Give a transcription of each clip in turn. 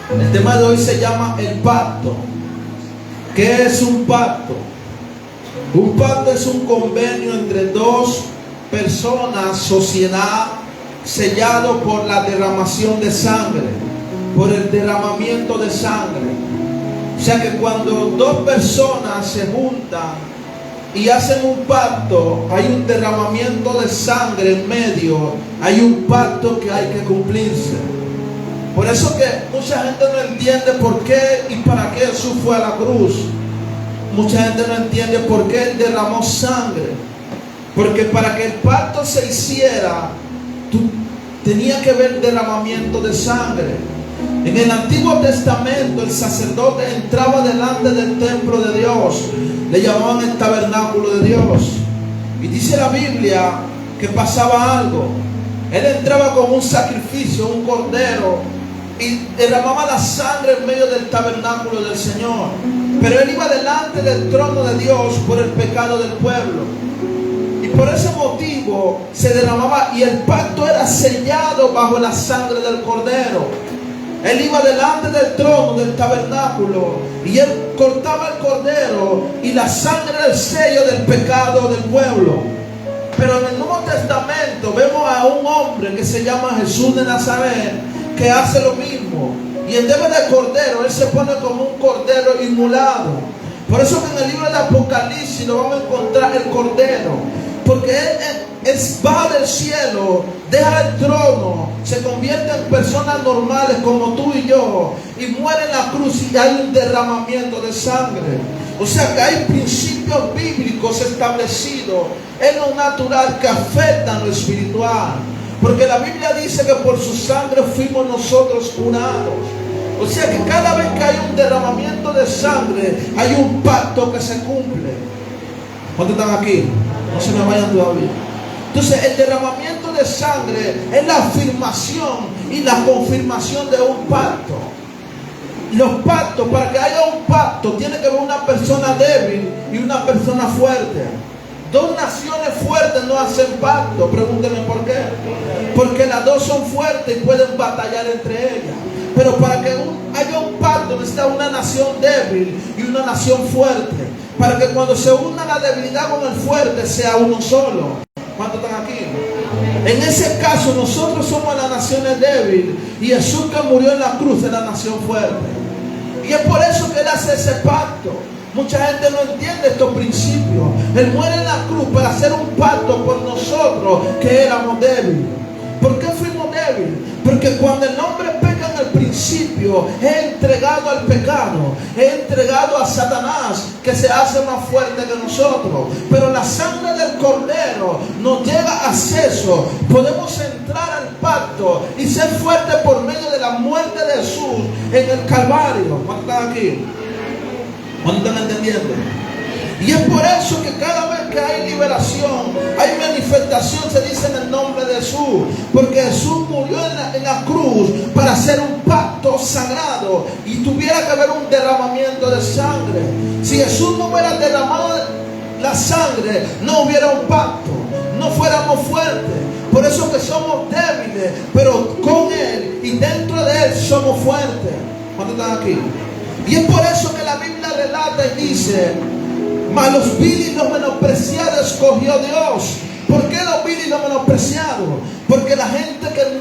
El tema de hoy se llama el pacto. ¿Qué es un pacto? Un pacto es un convenio entre dos personas, sociedad, sellado por la derramación de sangre, por el derramamiento de sangre. O sea que cuando dos personas se juntan y hacen un pacto, hay un derramamiento de sangre en medio, hay un pacto que hay que cumplirse. Por eso que mucha gente no entiende por qué y para qué Jesús fue a la cruz. Mucha gente no entiende por qué Él derramó sangre. Porque para que el pacto se hiciera, tenía que haber derramamiento de sangre. En el Antiguo Testamento el sacerdote entraba delante del templo de Dios. Le llamaban el tabernáculo de Dios. Y dice la Biblia que pasaba algo. Él entraba con un sacrificio, un cordero, y derramaba la sangre en medio del tabernáculo del Señor. Pero él iba delante del trono de Dios por el pecado del pueblo. Y por ese motivo se derramaba, y el pacto era sellado bajo la sangre del cordero. Él iba delante del trono del tabernáculo y él cortaba el cordero, y la sangre era el sello del pecado del pueblo. Pero en el Nuevo Testamento vemos a un hombre que se llama Jesús de Nazaret, que hace lo mismo. Y en vez de cordero, él se pone como un cordero inmolado. Por eso que en el libro de Apocalipsis lo vamos a encontrar el cordero. Porque él baja del cielo, deja el trono, se convierte en personas normales como tú y yo, y muere en la cruz, y hay un derramamiento de sangre. O sea que hay principios bíblicos establecidos en lo natural que afectan lo espiritual. Porque la Biblia dice que por su sangre fuimos nosotros curados. O sea que cada vez que hay un derramamiento de sangre, hay un pacto que se cumple. ¿Cuántos están aquí? No se me vayan todavía. Entonces el derramamiento de sangre es la afirmación y la confirmación de un pacto. Los pactos, para que haya un pacto, tiene que haber una persona débil y una persona fuerte. Dos naciones fuertes no hacen pacto. Pregúntenme por qué. Porque las dos son fuertes y pueden batallar entre ellas. Pero para que haya un pacto necesita una nación débil y una nación fuerte. Para que cuando se una la debilidad con el fuerte sea uno solo. ¿Cuántos están aquí? En ese caso nosotros somos las naciones débiles, y Jesús que murió en la cruz es la nación fuerte. Y es por eso que Él hace ese pacto. Mucha gente no entiende estos principios. Él muere en la cruz para hacer un pacto por nosotros que éramos débiles. ¿Por qué fuimos débiles? Porque cuando el hombre peca en el principio, es entregado al pecado, es entregado a Satanás, que se hace más fuerte que nosotros. Pero la sangre del cordero nos llega acceso. Podemos entrar al pacto y ser fuertes por medio de la muerte de Jesús en el Calvario. ¿Cuántos están aquí? ¿Cuántos están entendiendo? Y es por eso que cada vez que hay liberación, hay manifestación, se dice en el nombre de Jesús. Porque Jesús murió en la cruz para hacer un pacto sagrado, y tuviera que haber un derramamiento de sangre. Si Jesús no hubiera derramado la sangre, no hubiera un pacto, no fuéramos fuertes. Por eso que somos débiles, pero con Él y dentro de Él somos fuertes. ¿Cuántos están aquí? Y es por eso que la Biblia relata y dice: mas los viles y los menospreciados escogió Dios. ¿Por qué los viles y los menospreciados? Porque la gente que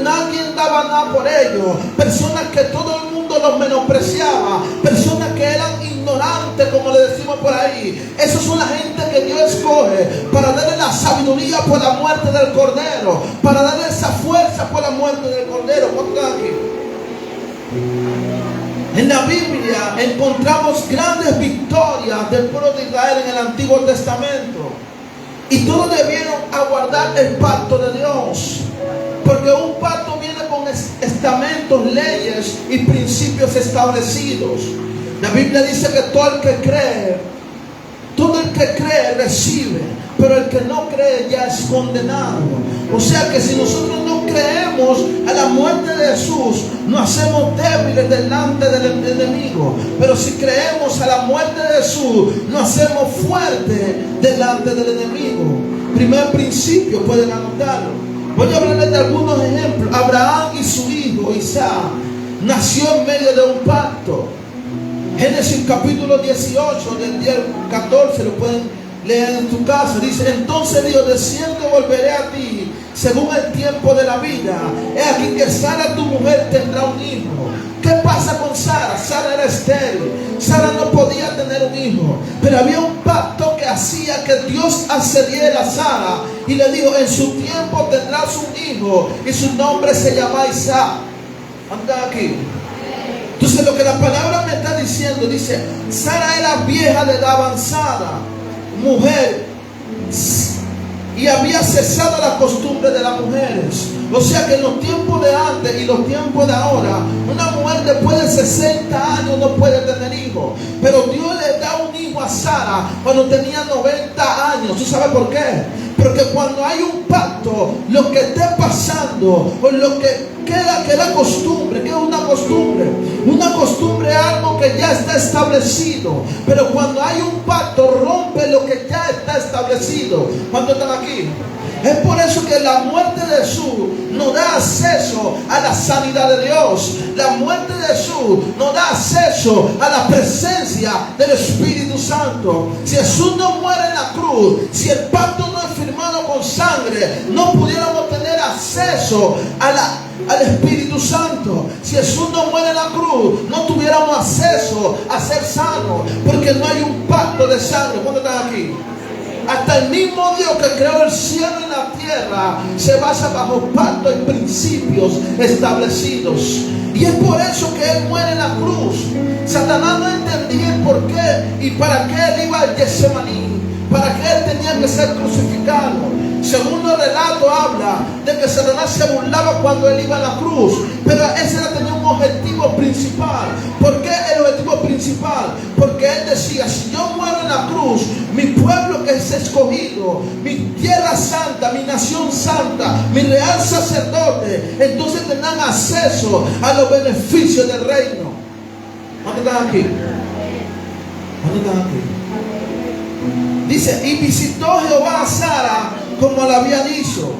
nadie daba nada por ellos, personas que todo el mundo los menospreciaba, personas que eran ignorantes, como le decimos por ahí, esos son la gente que Dios escoge para darle la sabiduría por la muerte del cordero, para darle esa fuerza por la muerte del cordero. ¿Cuánto está aquí? En la Biblia encontramos grandes victorias del pueblo de Israel en el Antiguo Testamento. Y todos debieron aguardar el pacto de Dios. Porque un pacto viene con estamentos, leyes y principios establecidos. La Biblia dice que todo el que cree recibe, pero el que no cree ya es condenado. O sea que si nosotros no creemos a la muerte de Jesús, nos hacemos débiles delante del enemigo. Pero si creemos a la muerte de Jesús, nos hacemos fuertes delante del enemigo. Primer principio, pueden anotarlo. Voy a hablarles de algunos ejemplos. Abraham y su hijo Isaac. nació en medio de un pacto. Génesis capítulo 18, del 10 al 14, lo pueden leer en tu casa. Dice: entonces Dios, de cierto volveré a ti según el tiempo de la vida. He aquí que Sara tu mujer tendrá un hijo. ¿Qué pasa con Sara? Sara era estéril. Sara no podía tener un hijo. Pero había un pacto que hacía que Dios accediera a Sara y le dijo: en su tiempo tendrás un hijo y su nombre se llama Isaac. Anda aquí. Entonces lo que la palabra me está diciendo, dice: Sara era vieja de edad avanzada, mujer, y había cesado la costumbre de las mujeres. O sea que en los tiempos de antes y los tiempos de ahora, una mujer después de 60 años no puede tener hijos. Pero Dios le da un hijo a Sara cuando tenía 90 años. ¿Tú sabes por qué? Porque cuando hay un pacto, lo que esté pasando o lo que queda, que la costumbre, que es una costumbre. Una costumbre es algo que ya está establecido. Pero cuando hay un pacto, rompe lo que ya está establecido. ¿Cuántos están aquí? Es por eso que la muerte de Jesús nos da acceso a la sanidad de Dios. La muerte de Jesús nos da acceso a la presencia del Espíritu Santo. Si Jesús no muere en la cruz, si el pacto no es firmado con sangre, no pudiéramos tener acceso al Espíritu Santo. Si Jesús no muere en la cruz, no tuviéramos acceso a ser sanos, porque no hay un pacto de sangre. ¿Cuántos están aquí? Hasta el mismo Dios que creó el cielo y la tierra se basa bajo pactos y principios establecidos. Y es por eso que Él muere en la cruz. Satanás no entendía el por qué y para qué Él iba al Getsemaní, para qué Él tenía que ser crucificado. Segundo relato habla de que Satanás se burlaba cuando Él iba a la cruz, pero ese tenía un objetivo principal. ¿Por qué el objetivo principal? Porque Él decía: si yo muero en la cruz, mi pueblo que es escogido, mi tierra santa, mi nación santa, mi real sacerdote, entonces tendrán acceso a los beneficios del reino. ¿Dónde están aquí? ¿Dónde están aquí? Dice: y visitó Jehová a Sara como le había dicho.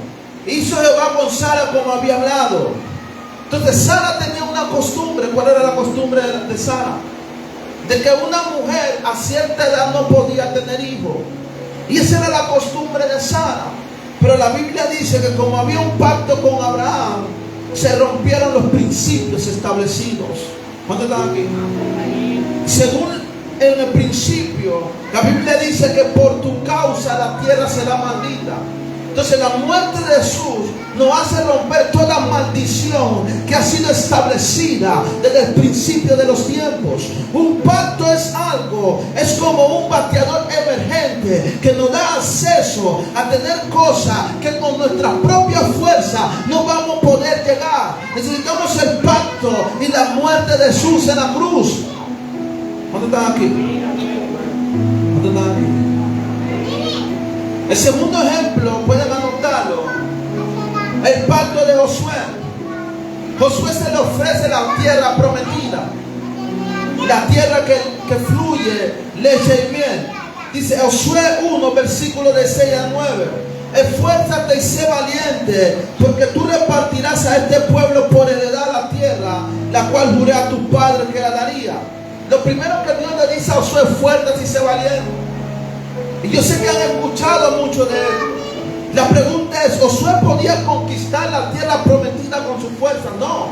Hizo Jehová con Sara como había hablado. Entonces Sara tenía una costumbre. ¿Cuál era la costumbre de Sara? De que una mujer a cierta edad no podía tener hijos. Y esa era la costumbre de Sara. Pero la Biblia dice que como había un pacto con Abraham, se rompieron los principios establecidos. ¿Cuántos están aquí? Según en el principio, la Biblia dice que por tu causa la tierra será maldita. Entonces la muerte de Jesús nos hace romper toda maldición que ha sido establecida desde el principio de los tiempos. Un pacto es algo, es como un bateador emergente que nos da acceso a tener cosas que con nuestra propia fuerza no vamos a poder llegar. Necesitamos el pacto y la muerte de Jesús en la cruz. ¿Dónde están aquí? ¿Dónde están aquí? El segundo ejemplo, pueden anotarlo, el pacto de Josué. Josué se le ofrece la tierra prometida, la tierra que fluye leche y miel. Dice Josué 1, versículos de 6 a 9: esfuérzate y sé valiente, porque tú repartirás a este pueblo por heredad la tierra, la cual juré a tu padre que la daría. Lo primero que Dios le dice a Josué: esfuérzate y sé valiente. Y yo sé que han escuchado mucho de él. La pregunta es: ¿Josué podía conquistar la tierra prometida con su fuerza? No.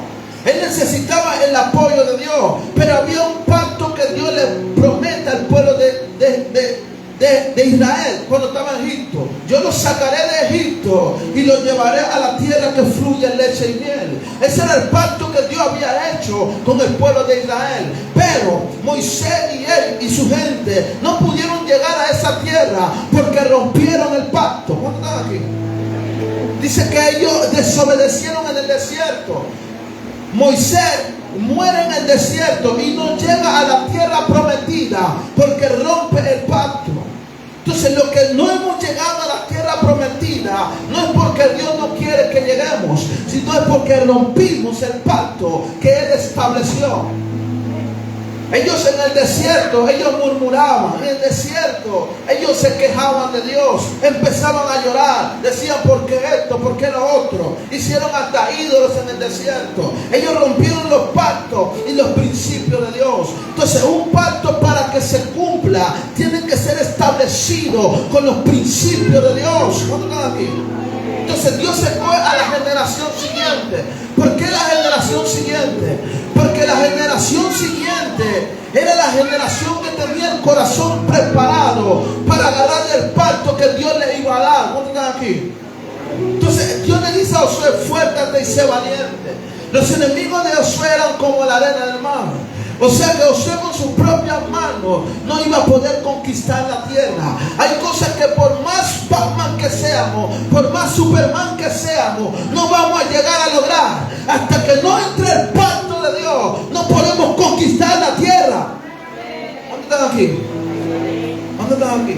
Él necesitaba el apoyo de Dios. Pero había un pacto que Dios le promete al pueblo de Israel cuando estaba en Egipto. Yo los sacaré de Egipto y los llevaré a la tierra que fluye leche y miel. Ese era el pacto que Dios había hecho con el pueblo de Israel. Pero Moisés y él y su gente no pudieron llegar a esa tierra porque rompieron el pacto. ¿Cuántos están aquí? Dice que ellos desobedecieron en el desierto. Moisés muere en el desierto y no llega a la tierra prometida porque rompe el pacto. Entonces, lo que no hemos llegado a la tierra prometida no es porque Dios no quiere que lleguemos, sino es porque rompimos el pacto que Él estableció. Ellos en el desierto, ellos murmuraban. En el desierto, ellos se quejaban de Dios. Empezaban a llorar. Decían, ¿por qué esto? ¿Por qué lo otro? Hicieron hasta ídolos en el desierto. Ellos rompieron los pactos y los principios de Dios. Entonces, un pacto para que se cumpla tiene que ser establecido con los principios de Dios. ¿Cuántos están aquí? Entonces Dios se fue a la generación siguiente. ¿Por qué la generación siguiente? Porque la generación siguiente era la generación que tenía el corazón preparado para agarrar el pacto que Dios le iba a dar. ¿Cuántos están aquí? Entonces Dios le dice a Josué, fuértate y sé valiente. Los enemigos de Josué eran como la arena del mar. O sea que Josué con sus propias manos no iba a poder conquistar la tierra. Hay cosas que por más Batman que seamos, por más Superman que seamos, no vamos a llegar a lograr. Hasta que no entre el pacto de Dios, no podemos conquistar la tierra. ¿Dónde están aquí? ¿Dónde están aquí?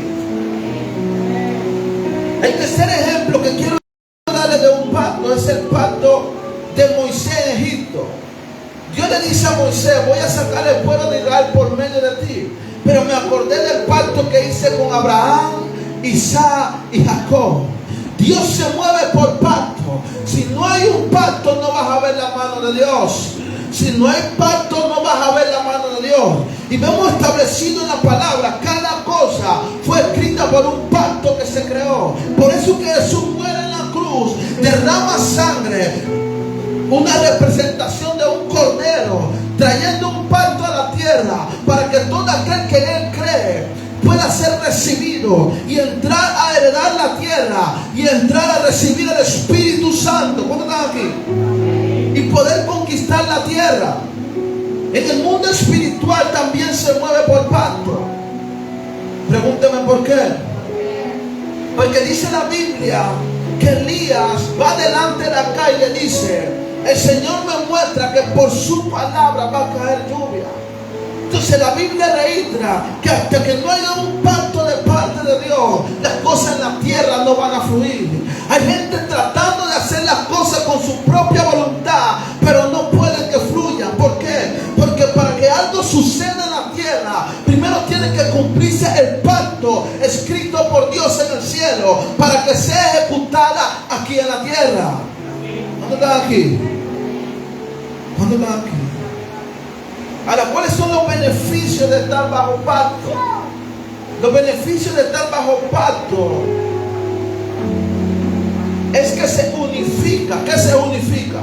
El tercer ejemplo que quiero darle de un pacto es el pacto de Moisés en Egipto. Dios le dice a Moisés, voy a sacar el pueblo de Israel por medio de ti. Pero me acordé del pacto que hice con Abraham, Isaac y Jacob. Dios se mueve por pacto. Si no hay un pacto, no vas a ver la mano de Dios. Si no hay pacto, no vas a ver la mano de Dios. Y vemos establecido en la palabra, cada cosa fue escrita por un pacto que se creó. Por eso que Jesús muere en la cruz, derrama sangre, una representación de un cordero, trayendo un pacto a la tierra para que todo aquel que en él cree pueda ser recibido y entrar a heredar la tierra y entrar a recibir el Espíritu Santo. ¿Cuántos están aquí? Y poder conquistar la tierra. En el mundo espiritual también se mueve por pacto. Pregúnteme por qué. Porque dice la Biblia que Elías va delante de acá y le dice, el Señor me muestra que por su palabra va a caer lluvia. Entonces la Biblia reitera que hasta que no haya un pacto de parte de Dios, las cosas en la tierra no van a fluir. Hay gente tratando de hacer las cosas con su propia voluntad, pero no pueden que fluyan. ¿Por qué? Porque para que algo suceda en la tierra, primero tiene que cumplirse el pacto escrito por Dios en el cielo, para que sea ejecutada aquí en la tierra. ¿Dónde están aquí? ¿Dónde están aquí? Ahora, ¿cuáles son los beneficios de estar bajo pacto? Los beneficios de estar bajo pacto es que se unifica. ¿Qué se unifica?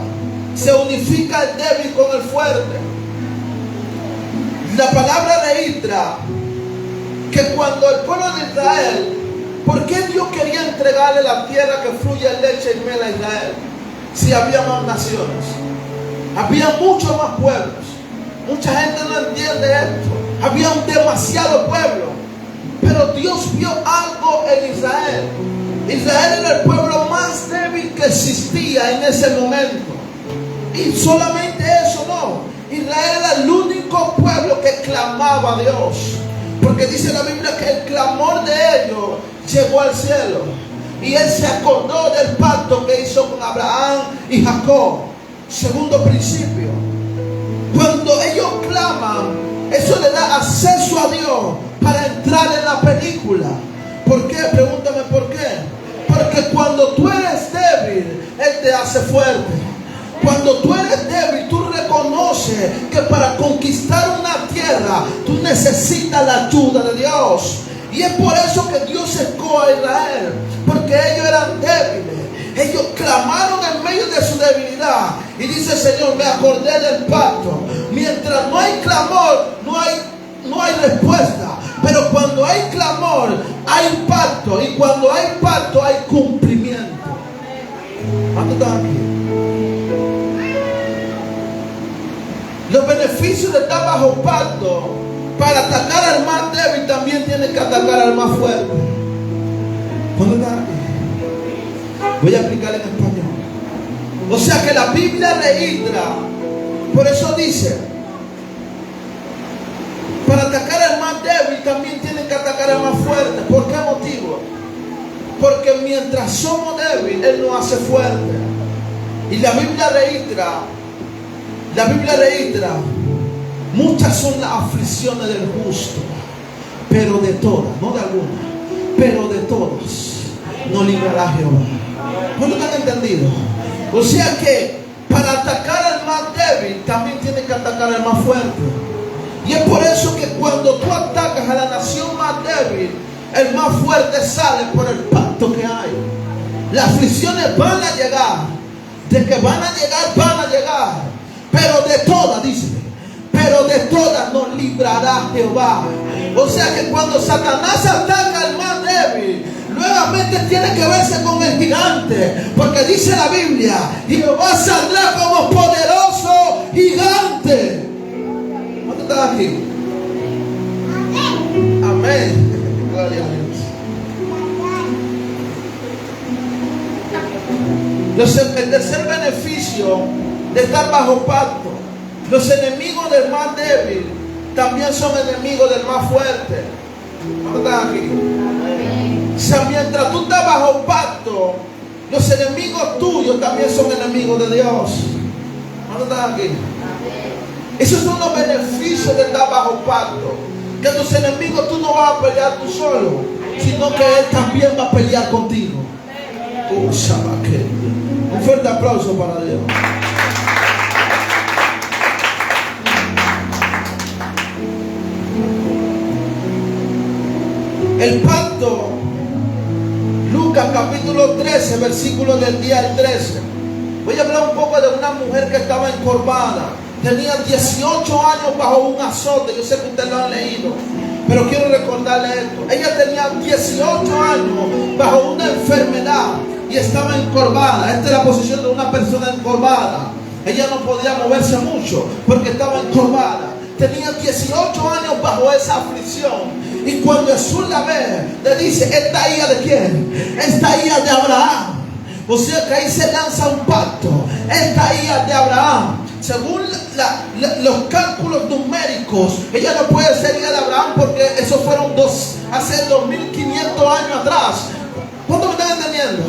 Se unifica el débil con el fuerte. La palabra registra que cuando el pueblo de Israel, ¿por qué Dios quería entregarle la tierra que fluye leche y miel a Israel? Si había más naciones, había muchos más pueblos. Mucha gente no entiende esto. Había un demasiado pueblo, pero Dios vio algo en Israel. Israel era el pueblo más débil que existía en ese momento. Y solamente eso no, Israel era el único pueblo que clamaba a Dios, porque dice la Biblia que el clamor de ellos llegó al cielo. Y él se acordó del pacto que hizo con Abraham y Jacob. Segundo principio, cuando ellos claman, eso le da acceso a Dios para entrar en la película. ¿Por qué? Pregúntame por qué. Porque cuando tú eres débil, Él te hace fuerte. Cuando tú eres débil, tú reconoces que para conquistar una tierra, tú necesitas la ayuda de Dios. Y es por eso que Dios secó a Israel, porque ellos eran débiles. Ellos clamaron en medio de su debilidad. Y dice el Señor, me acordé del pacto. Mientras no hay clamor, no hay respuesta. Pero cuando hay clamor, hay pacto. Y cuando hay pacto, hay cumplimiento. ¿Cuánto están aquí? Los beneficios de estar bajo pacto: para atacar al más débil también tiene que atacar al más fuerte. ¿Cuándo están aquí? Voy a explicar en español. O sea que la Biblia registra, por eso dice, para atacar al más débil también tienen que atacar al más fuerte. ¿Por qué motivo? Porque mientras somos débiles, Él nos hace fuerte. Y la Biblia registra, Muchas son las aflicciones del justo, pero de todas, no de algunas, pero de todas nos librará Jehová. ¿Cuántos han entendido? O sea que para atacar al más débil también tiene que atacar al más fuerte. Y es por eso que cuando tú atacas a la nación más débil, el más fuerte sale por el pacto que hay. Las aflicciones van a llegar. De que van a llegar. Pero de todas, dice, pero de todas nos librará Jehová. O sea que cuando Satanás ataca al más débil, nuevamente tiene que verse con el gigante. Porque dice la Biblia, Jehová saldrá como poderoso gigante. ¿Cuánto estás aquí? Amén. Gloria a Dios. El tercer beneficio de estar bajo pacto: los enemigos del más débil también son enemigos del más fuerte. ¿Cuánto están aquí? O sea, mientras tú estás bajo pacto, los enemigos tuyos también son enemigos de Dios. ¿Cuánto están aquí? Esos son los beneficios de estar bajo pacto. Que tus enemigos tú no vas a pelear tú solo, sino que Él también va a pelear contigo. Un fuerte aplauso para Dios. El pacto, Lucas capítulo 13, versículo del 10 al 13. Voy a hablar un poco de una mujer que estaba encorvada. Tenía 18 años bajo un azote. Yo sé que ustedes lo han leído, pero quiero recordarle esto. Ella tenía 18 años bajo una enfermedad y estaba encorvada. Esta es la posición de una persona encorvada. Ella no podía moverse mucho porque estaba encorvada. Tenía 18 años bajo esa aflicción. Y cuando Jesús la ve, le dice: ¿esta hija de quién? Esta hija de Abraham. O sea que ahí se lanza un pacto. Esta hija de Abraham. Según los cálculos numéricos, ella no puede ser hija de Abraham porque esos fueron hace 2500 años atrás. ¿Cuánto me están entendiendo?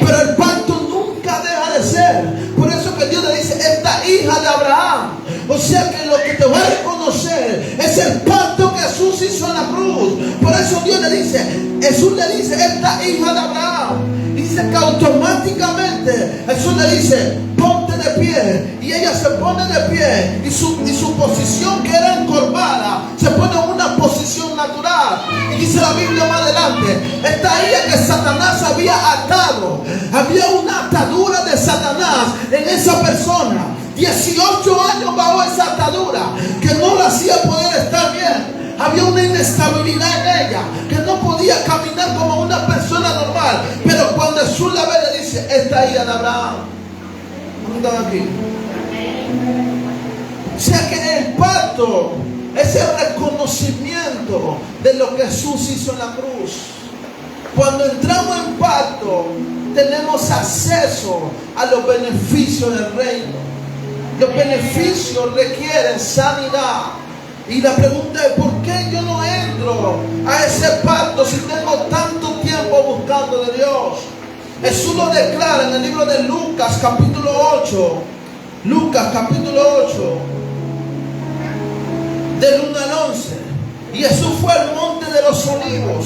Pero el pacto nunca deja de ser. Por eso que Dios le dice: esta hija de Abraham. O sea que lo que te va a reconocer es el pacto que Jesús hizo en la cruz. Por eso Dios le dice, Jesús le dice: esta hija de Abraham. Dice que automáticamente Jesús le dice: ponte de pie. Y ella se pone de pie. Y su posición, que era encorvada, se pone en una posición natural. Y dice la Biblia más adelante: esta hija que Satanás había atado, había una atadura de Satanás en esa persona. 18 años bajo esa atadura que no la hacía poder estar bien. Había una inestabilidad en ella, que no podía caminar como una persona normal. Pero cuando Jesús la ve, le dice: esta hija de Abraham. ¿Cómo están aquí? O sea que el pacto es el reconocimiento de lo que Jesús hizo en la cruz. Cuando entramos en pacto, tenemos acceso a los beneficios del reino. Los beneficios requieren sanidad. Y la pregunta es: ¿por qué yo no entro a ese pacto si tengo tanto tiempo buscando de Dios? Jesús lo declara en el libro de Lucas capítulo 8. Lucas capítulo 8, del 1 al 11. Y Jesús fue al monte de los olivos.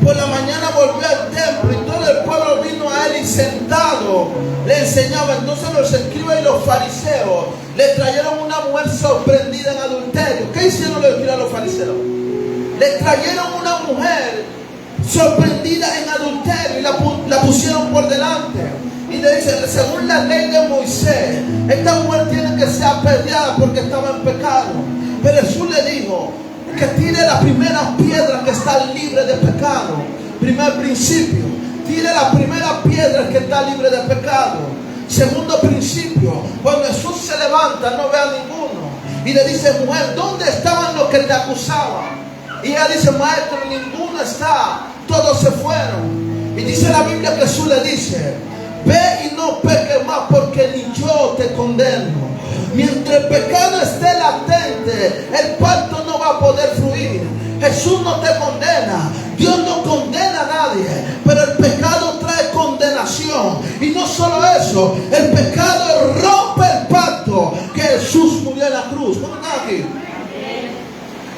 Por la mañana volvió al templo y todo el pueblo vino a él, y sentado le enseñaba. Entonces los escribas y los fariseos le trajeron una mujer sorprendida en adulterio. ¿Qué hicieron los escribas y los fariseos? Le trajeron una mujer sorprendida en adulterio y la pusieron por delante. Y le dicen: según la ley de Moisés, esta mujer tiene que ser apedreada porque estaba en pecado. Pero Jesús le dijo: que tire la primera piedra que está libre de pecado. Primer principio: tire la primera piedra que está libre de pecado. Segundo principio: cuando Jesús se levanta, no ve a ninguno. Y le dice: mujer, ¿dónde estaban los que te acusaban? Y ella dice: maestro, ninguno está, todos se fueron. Y dice la Biblia que Jesús le dice: ve y no peques más, porque ni yo te condeno. Mientras el pecado esté latente, el pacto no va a poder fluir. Jesús no te condena, Dios no condena a nadie, pero el pecado trae condenación. Y no solo eso, el pecado rompe el pacto que Jesús murió en la cruz. ¿Cómo están aquí?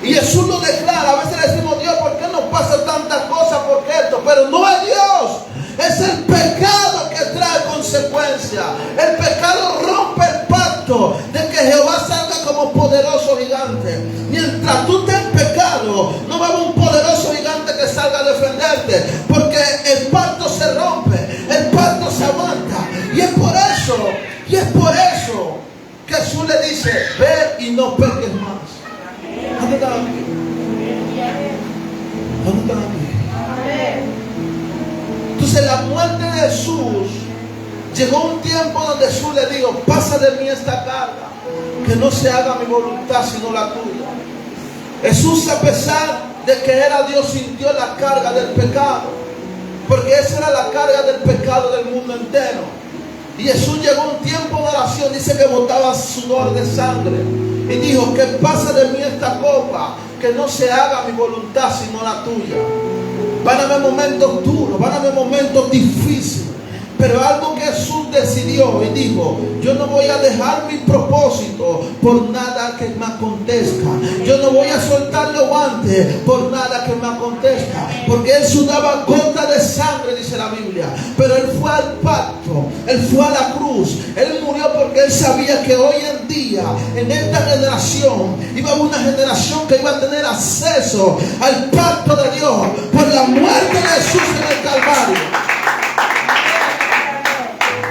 Y Jesús lo declara. A veces le decimos, Dios, ¿por qué nos pasa tantas cosas? ¿Por qué esto? Pero no es Dios. Es el pecado que trae consecuencias. El pecado rompe el pacto de que Jehová salga como poderoso gigante. Mientras tú estés en pecado, no va a haber un poderoso gigante que salga a defenderte. Porque el pacto se rompe. El pacto se aguanta. Y es por eso que Jesús le dice, ve y no peques más. ¿Dónde están aquí? ¿Dónde están aquí? Entonces la muerte de Jesús, llegó un tiempo donde Jesús le dijo, pasa de mí esta carga, que no se haga mi voluntad sino la tuya. Jesús, a pesar de que era Dios, sintió la carga del pecado, porque esa era la carga del pecado del mundo entero. Y Jesús llegó a un tiempo de oración, dice que botaba sudor de sangre, y dijo, que pase de mí esta copa, que no se haga mi voluntad sino la tuya. Van a haber momentos duros, van a haber momentos difíciles, pero algo que Jesús decidió y dijo, yo no voy a dejar mi propósito por nada que me acontezca. Yo no voy a soltar los guantes por nada que me acontezca, porque Él sudaba gota de sangre, dice la Biblia, pero Él fue al pacto, Él fue a la cruz, Él murió porque Él sabía que hoy en día, en esta generación, iba a haber una generación que iba a tener acceso al pacto de Dios por la muerte de Jesús en el Calvario.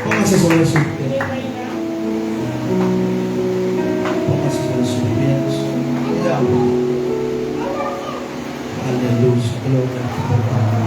Póngase sobre sus pies. Póngase sobre sus pies. Aleluya. Gloria.